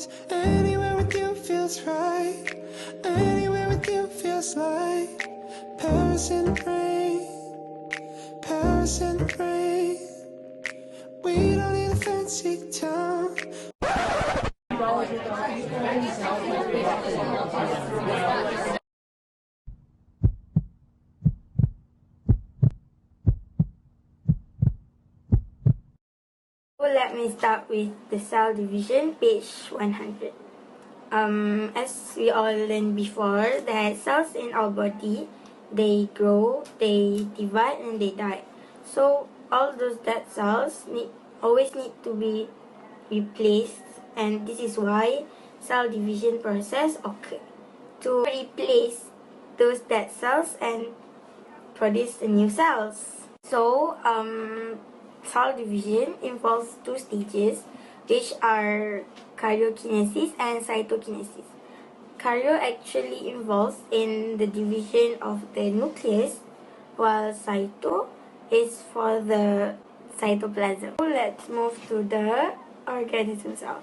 nights. Anywhere with you feels right. Anywhere with you feels like Paris in the rain, Paris in the rain. We don't need a fancy town. Let me start with the cell division, page 100. As we all learned before, that cells in our body, they grow, they divide, and they die. So all those dead cells always need to be replaced, and this is why cell division process occurs to replace those dead cells and produce the new cells. So cell division involves two stages, which are karyokinesis and cytokinesis. Karyo actually involves in the division of the nucleus, while cyto is for the cytoplasm. So let's move to the organism cell.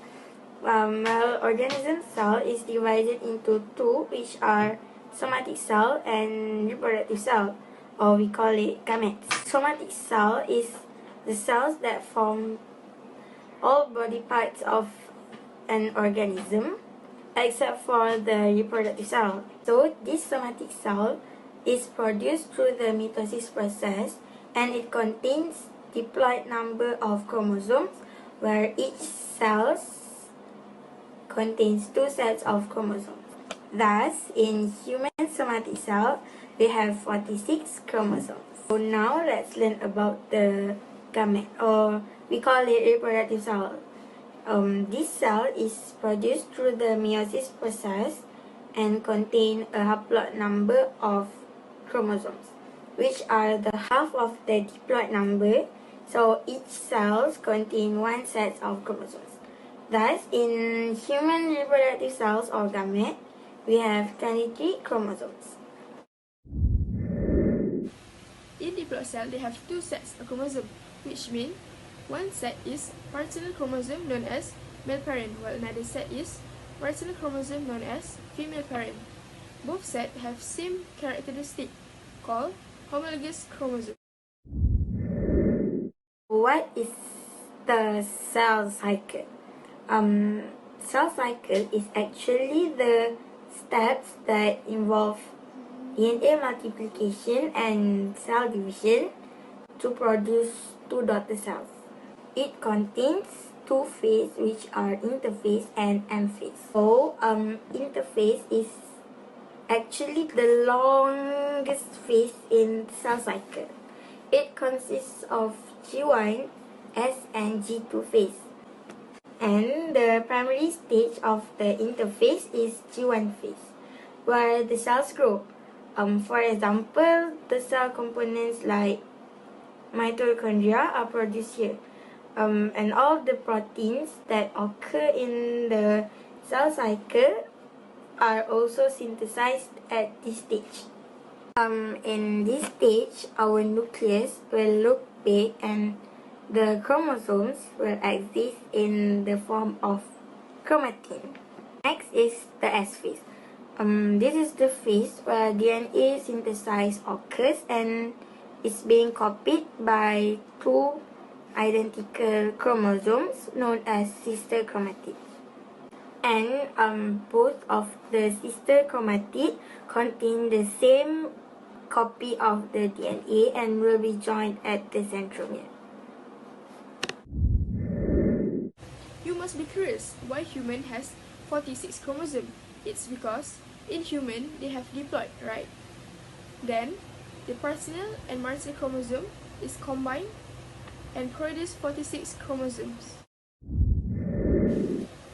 Well, organism cell is divided into two, which are somatic cell and reproductive cell, or we call it gametes. Somatic cell is the cells that form all body parts of an organism except for the reproductive cell. So this somatic cell is produced through the mitosis process, and it contains diploid number of chromosomes, where each cell contains two sets of chromosomes. Thus, in human somatic cell, we have 46 chromosomes. So now let's learn about the gamete, or we call it reproductive cell. This cell is produced through the meiosis process and contain a haploid number of chromosomes, which are the half of the diploid number. So each cell contains one set of chromosomes. Thus, in human reproductive cells or gamete, we have 23 chromosomes. In diploid cell, they have two sets of chromosomes, which mean one set is paternal chromosome known as male parent, while another set is maternal chromosome known as female parent. Both sets have same characteristic called homologous chromosome. What is the cell cycle? Cell cycle is actually the steps that involve DNA multiplication and cell division to produce two daughter cells. It contains two phases, which are interphase and M-phase. So, interphase is actually the longest phase in cell cycle. It consists of G1, S, and G2 phase. And the primary stage of the interphase is G1 phase, where the cells grow. For example, the cell components like mitochondria are produced here. And all the proteins that occur in the cell cycle are also synthesized at this stage. In this stage, our nucleus will look big and the chromosomes will exist in the form of chromatin. Next is the S phase. This is the phase where DNA synthesis occurs and is being copied by two identical chromosomes known as sister chromatids. And both of the sister chromatids contain the same copy of the DNA and will be joined at the centromere. You must be curious why human has 46 chromosomes. It's because in human they have diploid, right? Then the paternal and maternal chromosome is combined and produce 46 chromosomes.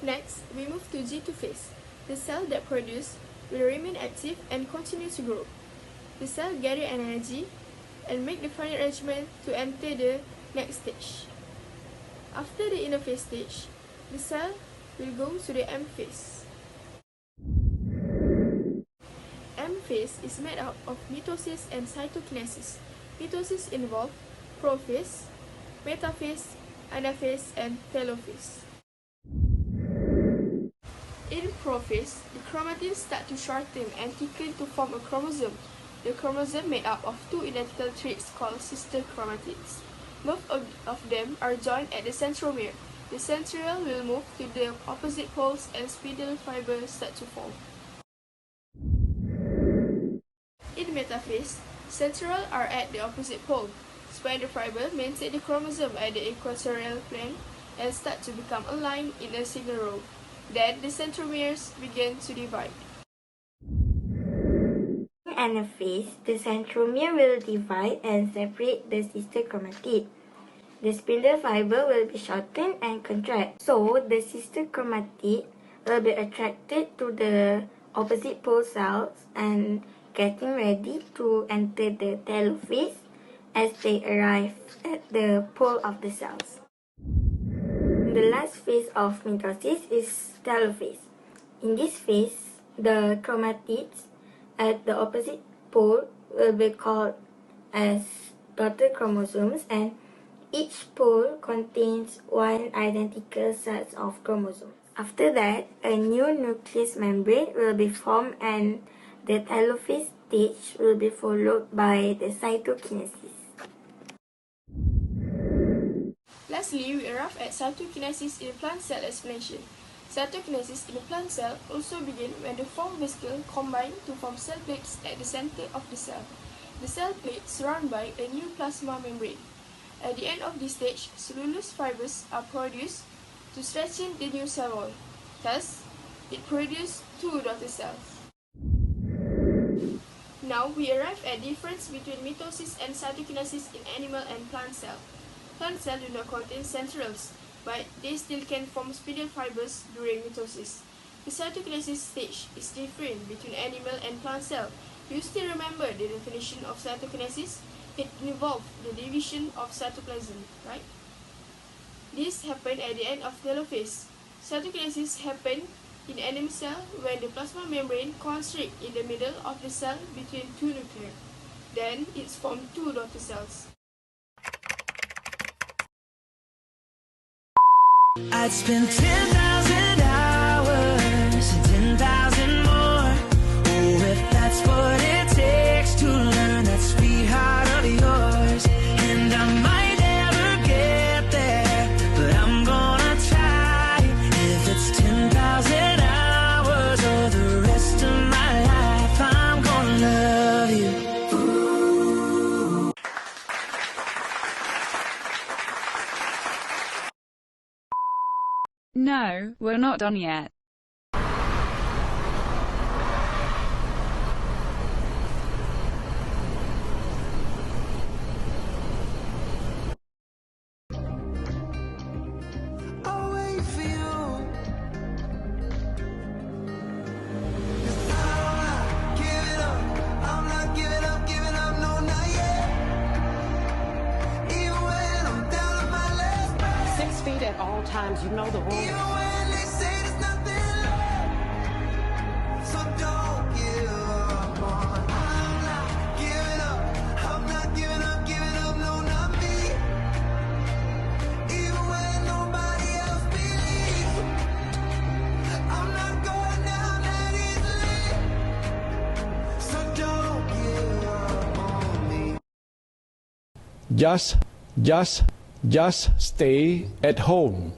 Next, we move to G2 phase. The cell that produce will remain active and continue to grow. The cell gather energy and make the final arrangement to enter the next stage. After the interphase stage, the cell will go to the M phase. M phase is made up of mitosis and cytokinesis. Mitosis involves prophase, metaphase, anaphase, and telophase. prophase, the chromatids start to shorten and thicken to form a chromosome. The chromosome made up of two identical traits called sister chromatids. Both of them are joined at the centromere. The centriole will move to the opposite poles and spindle fibers start to form. In metaphase, centrioles are at the opposite pole. Spindle fibers maintain the chromosome at the equatorial plane and start to become aligned in a single row. Then the centromeres begin to divide. In anaphase, the centromere will divide and separate the sister chromatid. The spindle fiber will be shortened and contract. So, the sister chromatid will be attracted to the opposite pole cells and getting ready to enter the telophase as they arrive at the pole of the cells. The last phase of mitosis is telophase. In this phase, the chromatids at the opposite pole will be called as daughter chromosomes, and each pole contains one identical set of chromosomes. After that, a new nucleus membrane will be formed and the telophase stage will be followed by the cytokinesis. Lastly, we arrive at cytokinesis in plant cell explanation. Cytokinesis in a plant cell also begins when the four vesicles combine to form cell plates at the center of the cell. The cell plate surrounded by a new plasma membrane. At the end of this stage, cellulose fibers are produced to strengthen the new cell wall. Thus, it produces two daughter cells. Now, we arrive at the difference between mitosis and cytokinesis in animal and plant cells. Plant cells do not contain centrioles, but they still can form spindle fibers during mitosis. The cytokinesis stage is different between animal and plant cell. You still remember the definition of cytokinesis? It involves the division of cytoplasm, right? This happens at the end of telophase. Cytokinesis happens in animal cell when the plasma membrane constricts in the middle of the cell between two nuclei. Then it forms two daughter cells. I'd spend 10,000 hours, 10,000 more. Oh, if that's what it takes to learn that sweetheart of yours. And I might never get there, but I'm gonna try. If it's 10,000 hours or the rest of my life, I'm gonna love you. Ooh. No, we're not done yet. I'll wait for you. 'Cause I'm not giving up. I'm not giving up, no, not yet. Even when I'm down on my last breath. 6 feet at all times, you know the rules. Even when they say there's nothing left. So don't give up on. I'm not giving up. I'm not giving up, no, not me. Even when nobody else believes. I'm not going down that easily. So don't give up on me. Just stay at home.